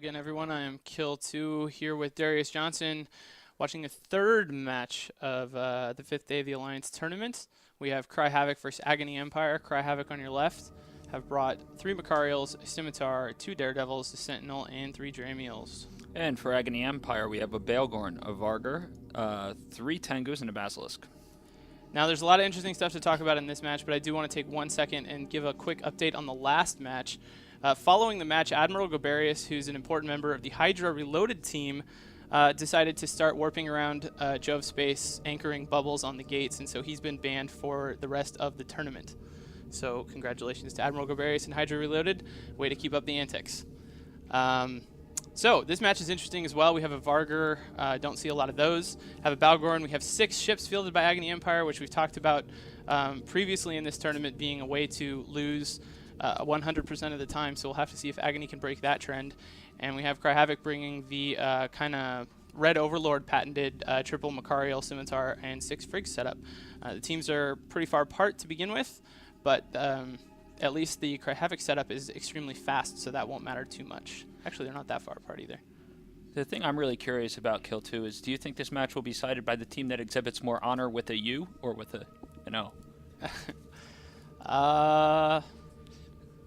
again, everyone. I am Kill2 here with Darius Johnson, watching the third match of the fifth day of the Alliance tournament. We have Cry Havoc versus Agony Empire. Cry Havoc on your left have brought 3 Macarials, a Scimitar, 2 Daredevils, a Sentinel, and 3 Dramiels. And for Agony Empire, we have a Baelgorn, a Vargur, 3 Tengus, and a Basilisk. Now, there's a lot of interesting stuff to talk about in this match, but I do want to take 1 second and give a quick update on the last match. Following the match, Admiral Goberius, who's an important member of the Hydra Reloaded team, decided to start warping around Jove space, anchoring bubbles on the gates, and so he's been banned for the rest of the tournament. So congratulations to Admiral Goberius and Hydra Reloaded. Way to keep up the antics. So this match is interesting as well. We have a Vargur, don't see a lot of those. Have a Baelgorn. We have 6 ships fielded by Agony Empire, which we've talked about previously in this tournament being a way to lose 100% of the time, so we'll have to see if Agony can break that trend. And we have Cry Havoc bringing the kind of Red Overlord patented triple Macarial, Scimitar, and 6 Frigs setup. The teams are pretty far apart to begin with, but at least the Cry Havoc setup is extremely fast, so that won't matter too much. Actually, they're not that far apart either. The thing I'm really curious about Kill2 is, do you think this match will be decided by the team that exhibits more honor with a U or with an O?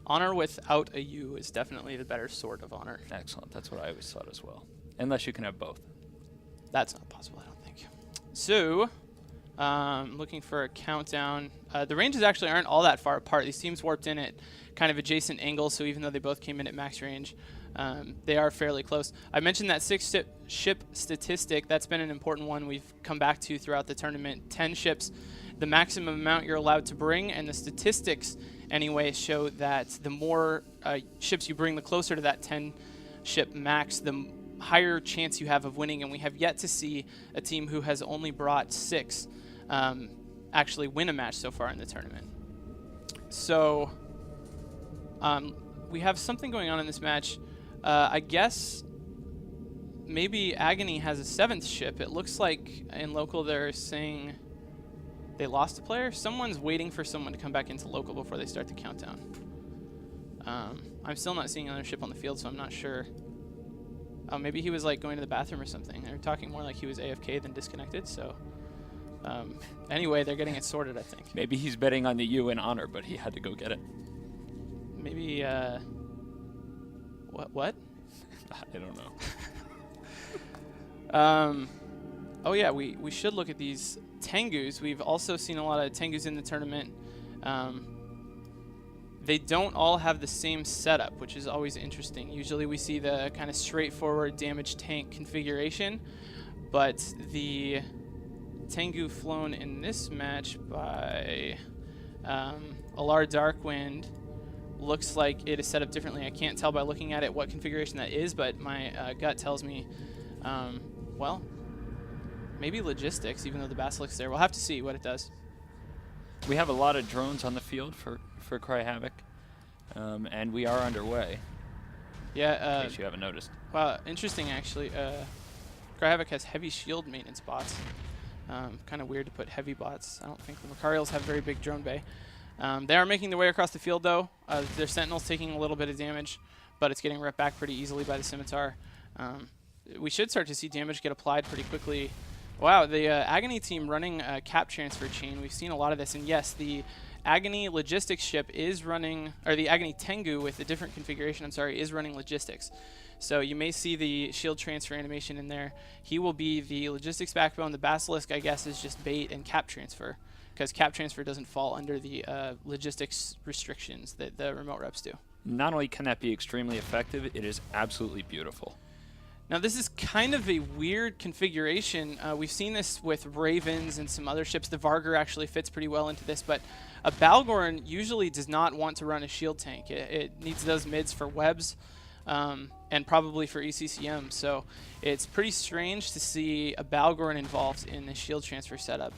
Honor without a U is definitely the better sort of honor. Excellent. That's what I always thought as well. Unless you can have both. That's not possible, I don't think. So, looking for a countdown. The ranges actually aren't all that far apart. These teams warped in at kind of adjacent angles, so even though they both came in at max range, they are fairly close. I mentioned that 6-ship statistic. That's been an important one we've come back to throughout the tournament. 10 ships, the maximum amount you're allowed to bring, and the statistics anyway show that the more ships you bring, the closer to that 10-ship max, the higher chance you have of winning. And we have yet to see a team who has only brought 6 actually win a match so far in the tournament. So we have something going on in this match. I guess maybe Agony has a 7th ship. It looks like in local they're saying they lost a player. Someone's waiting for someone to come back into local before they start the countdown. I'm still not seeing another ship on the field, so I'm not sure. Oh, maybe he was like going to the bathroom or something. They're talking more like he was AFK than disconnected, so anyway, they're getting it sorted, I think. Maybe he's betting on the U in honor, but he had to go get it. Maybe, what? I don't know. Oh yeah, we should look at these Tengus. We've also seen a lot of Tengus in the tournament. They don't all have the same setup, which is always interesting. Usually we see the kind of straightforward damage tank configuration, but the Tengu flown in this match by Alar Darkwind looks like it is set up differently. I can't tell by looking at it what configuration that is, but my gut tells me, well, maybe logistics, even though the Basilisk's there. We'll have to see what it does. We have a lot of drones on the field for Cry Havoc, and we are underway. Yeah. In case you haven't noticed. Wow, interesting actually. Cry Havoc has heavy shield maintenance bots. Kind of weird to put heavy bots. I don't think the Macarials have very big drone bay. They are making their way across the field though. Their Sentinel's taking a little bit of damage, but it's getting ripped back pretty easily by the Scimitar. We should start to see damage get applied pretty quickly. Wow, the Agony team running a cap transfer chain. We've seen a lot of this, and yes, the Agony logistics ship is running, or the Agony Tengu with a different configuration, I'm sorry, is running logistics. So you may see the shield transfer animation in there. He will be the logistics backbone. The Basilisk, I guess, is just bait and cap transfer, because cap transfer doesn't fall under the logistics restrictions that the remote reps do. Not only can that be extremely effective, it is absolutely beautiful. Now this is kind of a weird configuration. We've seen this with Ravens and some other ships. The Vargur actually fits pretty well into this, but a Baelgorn usually does not want to run a shield tank. It needs those mids for webs and probably for ECCM, so it's pretty strange to see a Baelgorn involved in the shield transfer setup,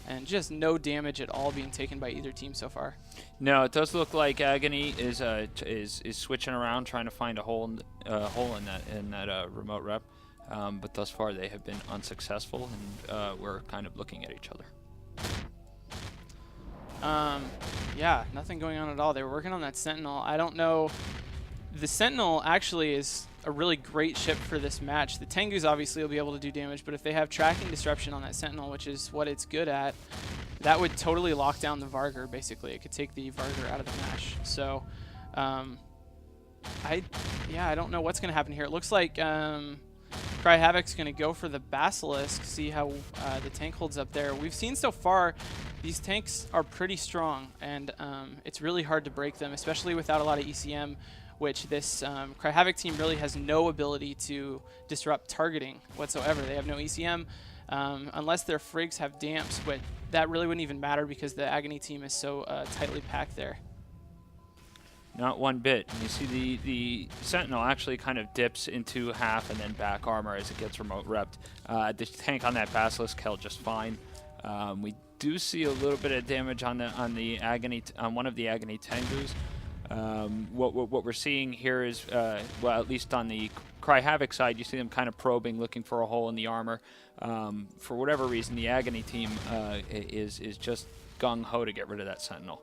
and just no damage at all being taken by either team so far. No, it does look like Agony is switching around, trying to find a hole in that remote rep, but thus far they have been unsuccessful, and we're kind of looking at each other. Yeah, nothing going on at all. They were working on that Sentinel. I don't know. The Sentinel actually is a really great ship for this match. The Tengus obviously will be able to do damage, but if they have tracking disruption on that Sentinel, which is what it's good at, that would totally lock down the Vargur, basically. It could take the Vargur out of the match. So, I don't know what's going to happen here. It looks like Havoc's going to go for the Basilisk, see how the tank holds up there. We've seen so far these tanks are pretty strong, and it's really hard to break them, especially without a lot of ECM, which this Havoc team really has no ability to disrupt targeting whatsoever. They have no ECM unless their Frigs have damps, but that really wouldn't even matter because the Agony team is so tightly packed there. Not one bit. And you see the Sentinel actually kind of dips into half and then back armor as it gets remote repped. The tank on that Basilisk held just fine. We do see a little bit of damage on the Agony on one of the Agony Tengus. What we're seeing here is, well, at least on the Havoc side, you see them kind of probing, looking for a hole in the armor. For whatever reason, the Agony team is just gung-ho to get rid of that Sentinel.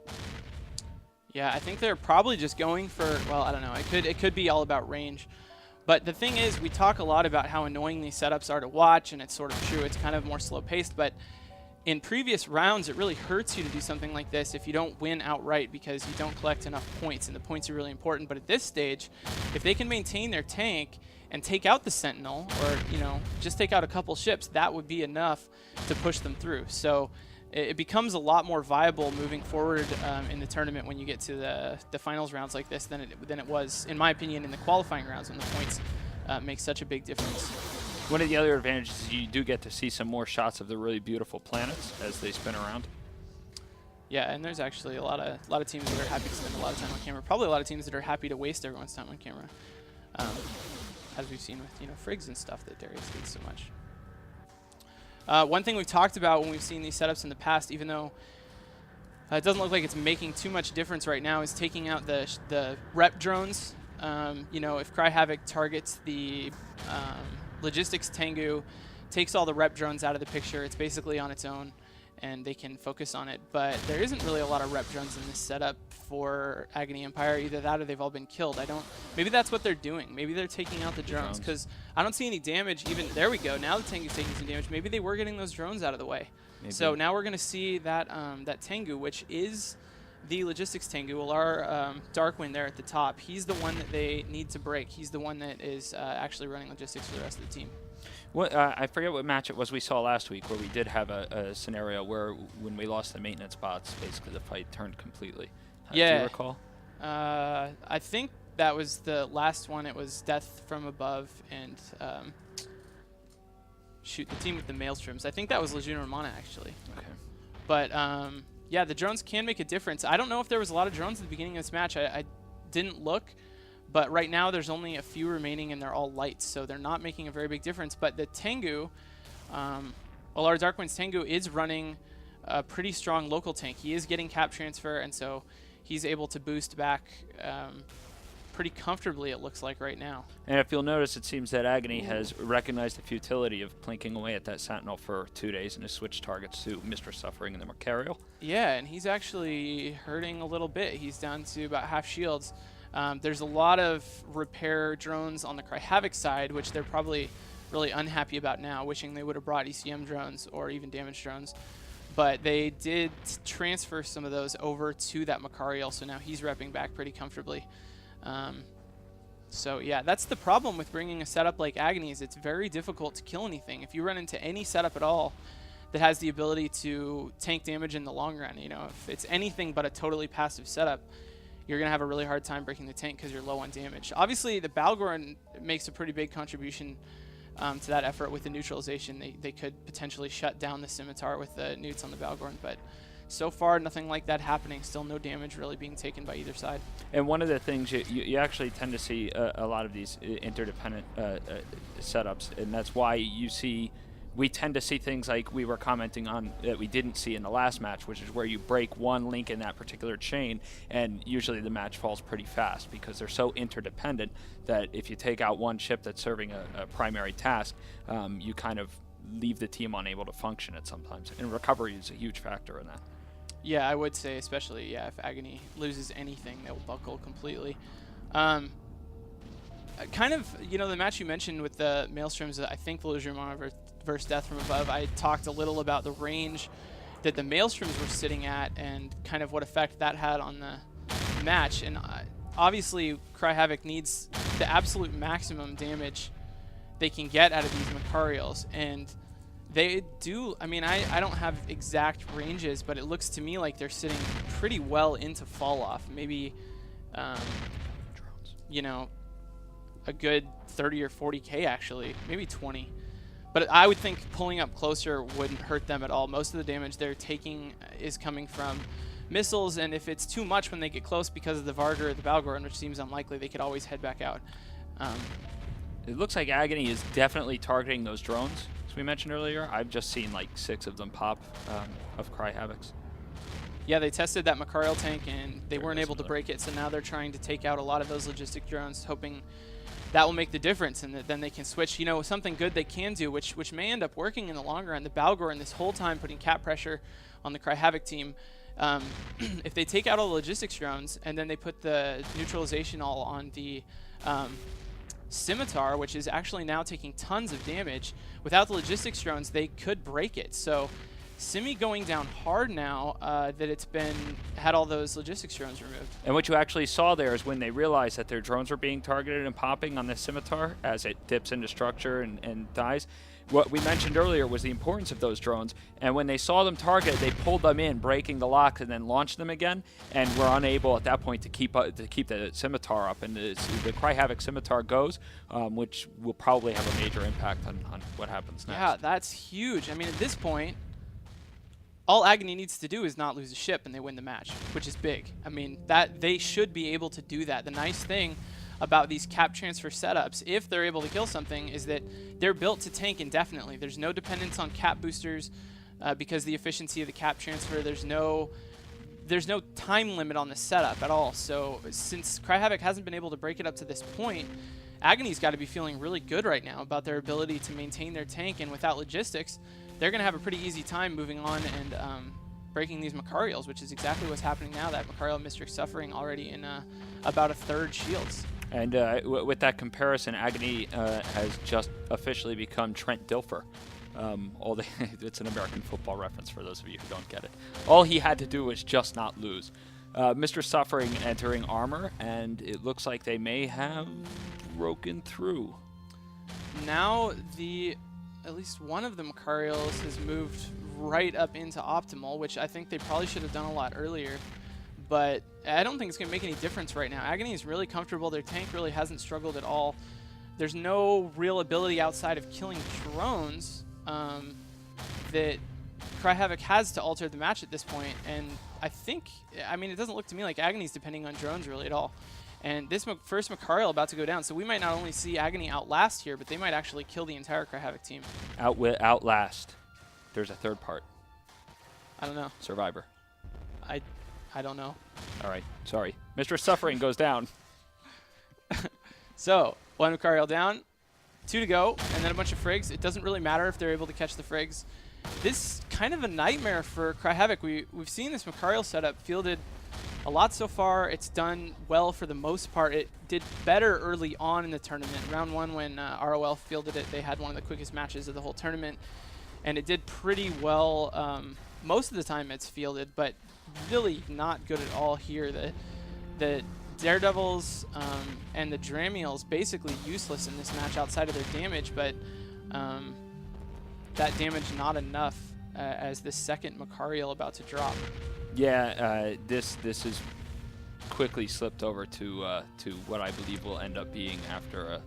Yeah, I think they're probably just going for, well, I don't know. It could be all about range. But the thing is, we talk a lot about how annoying these setups are to watch, and it's sort of true. It's kind of more slow-paced, but in previous rounds, it really hurts you to do something like this if you don't win outright because you don't collect enough points, and the points are really important. But at this stage, if they can maintain their tank and take out the Sentinel, or, you know, just take out a couple ships, that would be enough to push them through. So it becomes a lot more viable moving forward in the tournament when you get to the finals rounds like this than it was, in my opinion, in the qualifying rounds when the points make such a big difference. One of the other advantages is you do get to see some more shots of the really beautiful planets as they spin around. Yeah, and there's actually a lot of teams that are happy to spend a lot of time on camera. Probably a lot of teams that are happy to waste everyone's time on camera, as we've seen with Frigs and stuff that Darius hates so much. One thing we've talked about when we've seen these setups in the past, even though it doesn't look like it's making too much difference right now, is taking out the rep drones. If Havoc targets the Logistics Tengu, takes all the rep drones out of the picture, it's basically on its own, and they can focus on it. But there isn't really a lot of rep drones in this setup for Agony Empire. Either that or they've all been killed. Maybe that's what they're doing. Maybe they're taking out the drones, because I don't see any damage. Even there we go. Now the Tengu's taking some damage. Maybe they were getting those drones out of the way. Maybe. So now we're going to see that that Tengu, which is the Logistics Tengu, well, our Darkwind there at the top, he's the one that they need to break. He's the one that is actually running logistics for the rest of the team. What, I forget what match it was we saw last week where we did have a scenario where when we lost the maintenance bots, basically the fight turned completely. Yeah. Do you recall? I think that was the last one. It was Death from Above and the team with the Maelstroms. I think that was Legion Romana, actually. Okay. But yeah, the drones can make a difference. I don't know if there was a lot of drones at the beginning of this match. I didn't look. But right now, there's only a few remaining, and they're all lights, so they're not making a very big difference. But the Tengu, our Darkwind's Tengu is running a pretty strong local tank. He is getting cap transfer, and so he's able to boost back pretty comfortably, it looks like, right now. And if you'll notice, it seems that Agony has recognized the futility of plinking away at that Sentinel for 2 days and has switched targets to Mr. Suffering and the Mercurial. Yeah, and he's actually hurting a little bit. He's down to about half shields. There's a lot of repair drones on the Havoc side, which they're probably really unhappy about now, wishing they would have brought ECM drones or even damage drones. But they did transfer some of those over to that Makariel, so now he's repping back pretty comfortably. So yeah, that's the problem with bringing a setup like Agony, is it's very difficult to kill anything. If you run into any setup at all that has the ability to tank damage in the long run, if it's anything but a totally passive setup, you're going to have a really hard time breaking the tank because you're low on damage. Obviously, the Balgorn makes a pretty big contribution to that effort with the neutralization. They could potentially shut down the Scimitar with the neuts on the Balgorn, but so far, nothing like that happening. Still no damage really being taken by either side. And one of the things you actually tend to see a lot of these interdependent setups, and that's why we tend to see things like we were commenting on that we didn't see in the last match, which is where you break one link in that particular chain, and usually the match falls pretty fast because they're so interdependent that if you take out one ship that's serving a primary task, you kind of leave the team unable to function at sometimes. And recovery is a huge factor in that. Yeah, I would say especially, if Agony loses anything, they'll buckle completely. kind of, the match you mentioned with the Maelstroms, I think Volujumon versus Death from Above, I talked a little about the range that the Maelstroms were sitting at and kind of what effect that had on the match. And obviously, Cry Havoc needs the absolute maximum damage they can get out of these Macarials. And they do, I mean, I don't have exact ranges, but it looks to me like they're sitting pretty well into fall off. Maybe, a good 30 or 40K actually, maybe 20. But I would think pulling up closer wouldn't hurt them at all. Most of the damage they're taking is coming from missiles, and if it's too much when they get close because of the Vargur or the Balgorn, which seems unlikely, they could always head back out. It looks like Agony is definitely targeting those drones, as we mentioned earlier. I've just seen like 6 of them pop of Cry Havocs. Yeah, they tested that Macarial tank, and they weren't able to break it, so now they're trying to take out a lot of those logistic drones, hoping that will make the difference, and that then they can switch. Something good they can do, which may end up working in the long run. The Balgorn this whole time putting cap pressure on the Cry Havoc team. If they take out all the logistics drones and then they put the neutralization all on the Scimitar, which is actually now taking tons of damage, without the logistics drones, they could break it. So Simi going down hard now that it's had all those logistics drones removed. And what you actually saw there is when they realized that their drones were being targeted and popping on the Scimitar as it dips into structure and dies. What we mentioned earlier was the importance of those drones, and when they saw them targeted, they pulled them in, breaking the locks, and then launched them again, and were unable at that point to keep the Scimitar up. And the Cry Havoc Scimitar goes, which will probably have a major impact on what happens next. Yeah, that's huge. I mean, at this point, all Agony needs to do is not lose a ship, and they win the match, which is big. I mean, that they should be able to do that. The nice thing about these cap transfer setups, if they're able to kill something, is that they're built to tank indefinitely. There's no dependence on cap boosters because the efficiency of the cap transfer. There's no time limit on the setup at all. So since Cry Havoc hasn't been able to break it up to this point, Agony's got to be feeling really good right now about their ability to maintain their tank, and without logistics, they're going to have a pretty easy time moving on and breaking these Macarials, which is exactly what's happening now. That Macarial Mistrix suffering already in about a third shields. And with that comparison, Agony has just officially become Trent Dilfer. It's an American football reference for those of you who don't get it. All he had to do was just not lose. Mr. Suffering entering armor, and it looks like they may have broken through. Now at least one of the Macarials has moved right up into optimal, which I think they probably should have done a lot earlier. But I don't think it's going to make any difference right now. Agony is really comfortable. Their tank really hasn't struggled at all. There's no real ability outside of killing drones that Cry Havoc has to alter the match at this point. And I mean, it doesn't look to me like Agony's depending on drones really at all. And this first Macarial about to go down. So we might not only see Agony outlast here, but they might actually kill the entire Cry Havoc team. Outlast. There's a third part. I don't know. Survivor. I don't know. All right. Sorry. Mr. Suffering goes down. So, one Macarial down, 2 to go, and then a bunch of Frigs. It doesn't really matter if they're able to catch the Frigs. This kind of a nightmare for Cry Havoc. We've seen this Macarial setup fielded a lot so far. It's done well for the most part. It did better early on in the tournament. Round 1, when ROL fielded it, they had one of the quickest matches of the whole tournament, and it did pretty well most of the time it's fielded, but really not good at all here. The Daredevils and the Dramiels basically useless in this match outside of their damage, but that damage not enough as the second Macarial about to drop. Yeah, this is quickly slipped over to what I believe will end up being, after a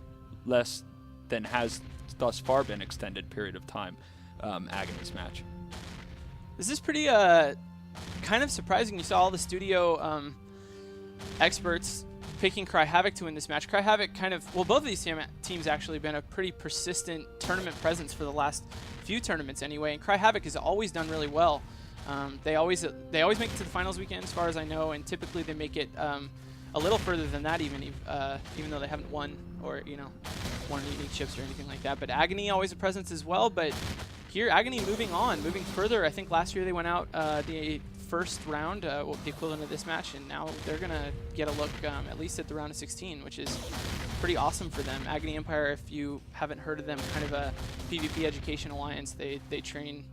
less than has thus far been extended period of time, Agony's match. This is pretty kind of surprising. You saw all the studio experts picking Cry Havoc to win this match. Cry Havoc both of these teams actually been a pretty persistent tournament presence for the last few tournaments anyway, and Cry Havoc has always done really well. They always make it to the finals weekend, as far as I know, and typically they make it a little further than that, even though they haven't won or won any unique chips or anything like that. But Agony always a presence as well. But here, Agony moving further. I think last year they went out the first round, the equivalent of this match, and now they're gonna get a look at least at the round of 16, which is pretty awesome for them. Agony Empire, if you haven't heard of them, kind of a PvP education alliance. They train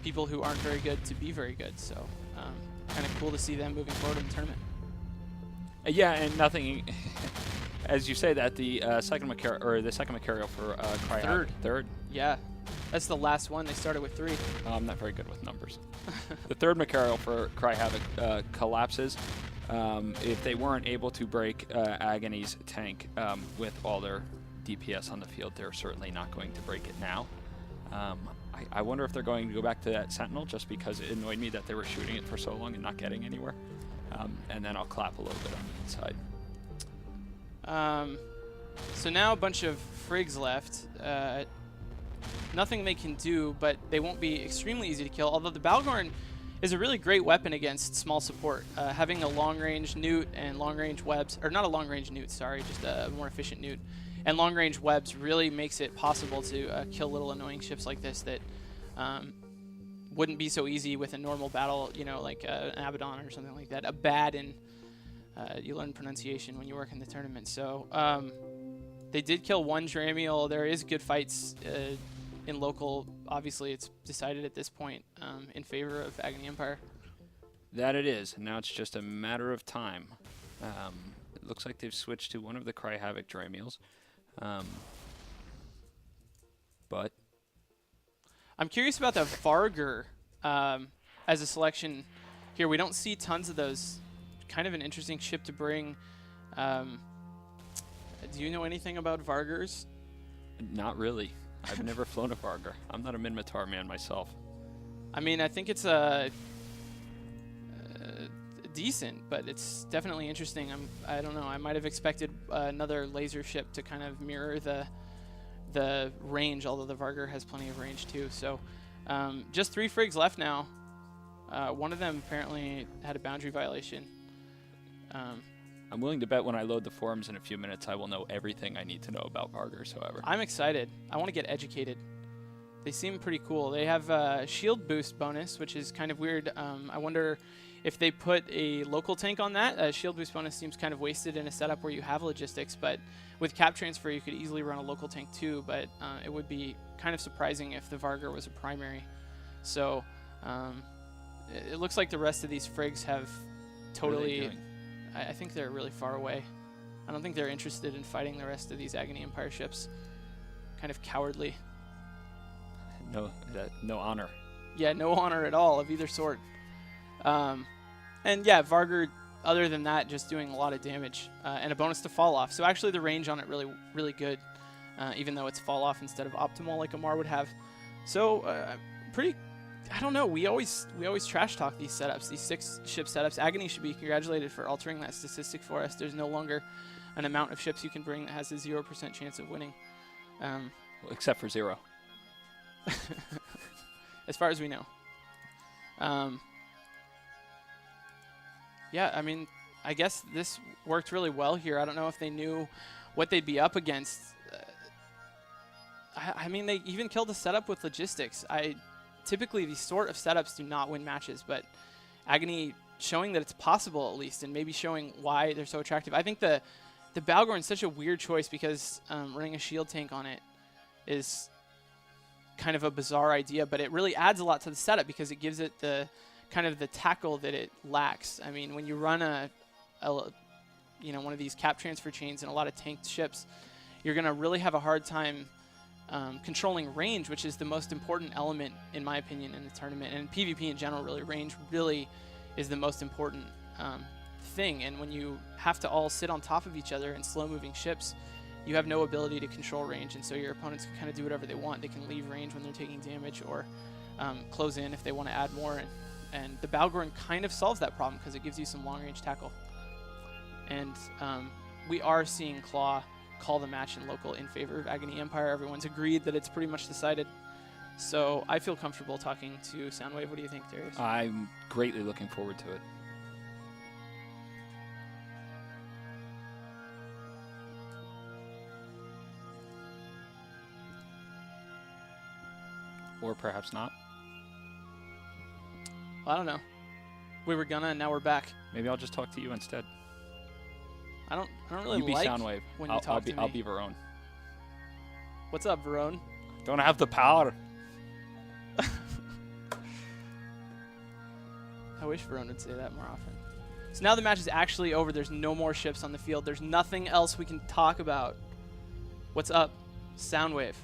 people who aren't very good to be very good. So kind of cool to see them moving forward in the tournament. Yeah, and nothing. As you say that, the second material for Cry Havoc. Third. Yeah, that's the last one. They started with 3. I'm not very good with numbers. The third material for Cry Havoc collapses. If they weren't able to break Agony's tank with all their DPS on the field, they're certainly not going to break it now. I wonder if they're going to go back to that Sentinel, just because it annoyed me that they were shooting it for so long and not getting anywhere. And then I'll clap a little bit on the inside. So now a bunch of Frigs left. Nothing they can do, but they won't be extremely easy to kill, although the Balgorn is a really great weapon against small support. Having a long-range newt and long-range webs, or not a long-range newt, sorry, just a more efficient newt, and long-range webs really makes it possible to kill little annoying ships like this that wouldn't be so easy with a normal battle, you know, like an Abaddon or something like that. A bad, and you learn pronunciation when you work in the tournament. So they did kill one Dramiel. There is good fights in local. Obviously, it's decided at this point in favor of Agony Empire. That it is, and now it's just a matter of time. It looks like they've switched to one of the Cry Havoc Dramiels. But I'm curious about the Vargur as a selection here. We don't see tons of those. Kind of an interesting ship to bring. Do you know anything about Vargurs? Not really. I've never flown a Vargur. I'm not a Minmatar man myself. I mean, I think it's decent, but it's definitely interesting. I don't know. I might have expected another laser ship to kind of mirror the range, although the Vargur has plenty of range too. So just 3 Frigs left now. One of them apparently had a boundary violation. I'm willing to bet when I load the forums in a few minutes, I will know everything I need to know about Vargurs, however. I'm excited. I want to get educated. They seem pretty cool. They have a shield boost bonus, which is kind of weird. I wonder if they put a local tank on that. A shield boost bonus seems kind of wasted in a setup where you have logistics, but with cap transfer, you could easily run a local tank too, but it would be kind of surprising if the Vargur was a primary. So it looks like the rest of these Frigs have totally... I think they're really far away. I don't think they're interested in fighting the rest of these Agony Empire ships. Kind of cowardly. No honor. Yeah, no honor at all of either sort. And yeah, Vargur, other than that, just doing a lot of damage and a bonus to fall off. So actually the range on it really good, even though it's fall off instead of optimal like Amar would have. So pretty... I don't know. We always trash talk these setups, these 6 ship setups. Agony should be congratulated for altering that statistic for us. There's no longer an amount of ships you can bring that has a 0% chance of winning. Well, except for 0. As far as we know. Yeah, I mean, I guess this worked really well here. I don't know if they knew what they'd be up against. I mean, they even killed the setup with logistics. Typically, these sort of setups do not win matches, but Agony showing that it's possible at least, and maybe showing why they're so attractive. I think the Balgorn is such a weird choice because running a shield tank on it is kind of a bizarre idea, but it really adds a lot to the setup because it gives it the kind of the tackle that it lacks. I mean, when you run one of these cap transfer chains and a lot of tanked ships, you're going to really have a hard time controlling range, which is the most important element, in my opinion, in the tournament. And in PvP in general, really, range really is the most important thing. And when you have to all sit on top of each other in slow-moving ships, you have no ability to control range. And so your opponents can kind of do whatever they want. They can leave range when they're taking damage or close in if they want to add more. And the Balgorn kind of solves that problem because it gives you some long-range tackle. And we are seeing Claw call the match in local in favor of Agony Empire. Everyone's agreed that it's pretty much decided. So I feel comfortable talking to Soundwave. What do you think, Darius? I'm greatly looking forward to it. Or perhaps not. Well, I don't know. We were gonna and now we're back. Maybe I'll just talk to you instead. I don't really You be like Soundwave. when you talk to me. I'll be Verone. What's up, Verone? Don't have the power. I wish Verone would say that more often. So now the match is actually over. There's no more ships on the field. There's nothing else we can talk about. What's up, Soundwave?